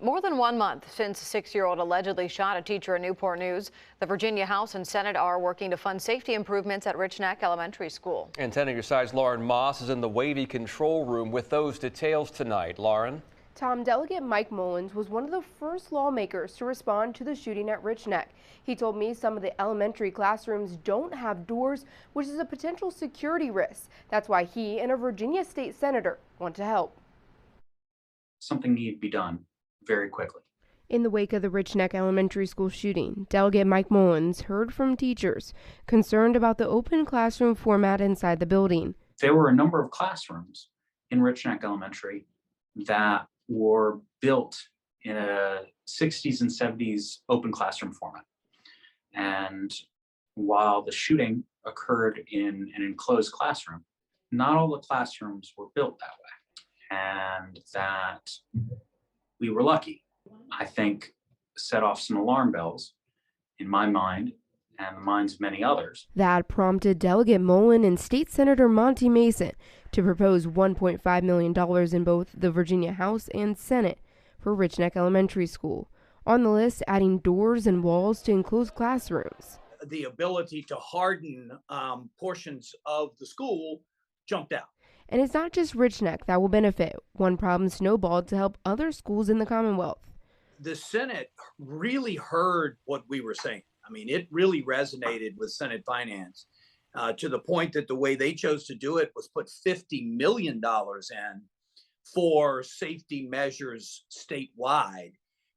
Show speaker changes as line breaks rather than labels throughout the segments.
More than 1 month since a 6-year-old allegedly shot a teacher in Newport News, the Virginia House and Senate are working to fund safety improvements at Richneck Elementary School.
And 10 on your side's Lauren Moss is in the Wavy control room with those details tonight. Lauren?
Tom, Delegate Mike Mullins was one of the first lawmakers to respond to the shooting at Richneck. He told me some of the elementary classrooms don't have doors, which is a potential security risk. That's why he and a Virginia state senator want to help.
Something needed to be done very quickly.
In the wake of the Richneck Elementary School shooting, Delegate Mike Mullins heard from teachers concerned about the open classroom format inside the building.
There were a number of classrooms in Richneck Elementary that were built in a 60s and 70s open classroom format. And while the shooting occurred in an enclosed classroom, not all the classrooms were built that way. And that we were lucky, I think, set off some alarm bells in my mind and the minds of many others.
That prompted Delegate Mullen and State Senator Monty Mason to propose $1.5 million in both the Virginia House and Senate for Richneck Elementary School. On the list, adding doors and walls to enclosed classrooms.
The ability to harden portions of the school jumped out.
And it's not just Richneck that will benefit. One problem snowballed to help other schools in the Commonwealth.
The Senate really heard what we were saying. I mean, it really resonated with Senate Finance to the point that the way they chose to do it was put $50 million in for safety measures statewide.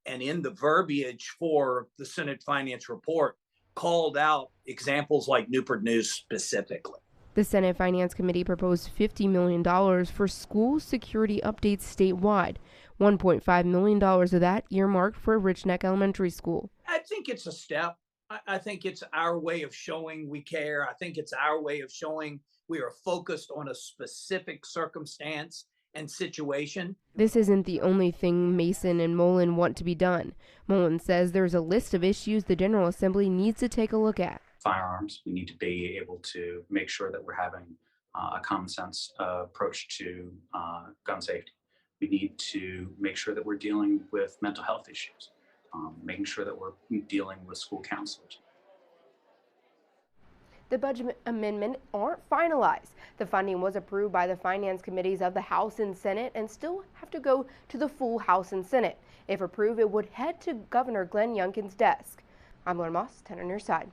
And in the verbiage for the Senate Finance report, called out examples like Newport News specifically.
The Senate Finance Committee proposed $50 million for school security updates statewide, $1.5 million of that earmarked for Richneck Elementary School.
I think it's a step. I think it's our way of showing we care. I think it's our way of showing we are focused on a specific circumstance and situation.
This isn't the only thing Mason and Mullen want to be done. Mullen says there's a list of issues the General Assembly needs to take a look at.
Firearms, we need to be able to make sure that we're having a common sense approach to gun safety. We need to make sure that we're dealing with mental health issues, making sure that we're dealing with school counselors.
The budget amendment aren't finalized. The funding was approved by the finance committees of the House and Senate and still have to go to the full House and Senate. If approved, it would head to Governor Glenn Youngkin's desk. I'm Lauren Moss, 10 on your side.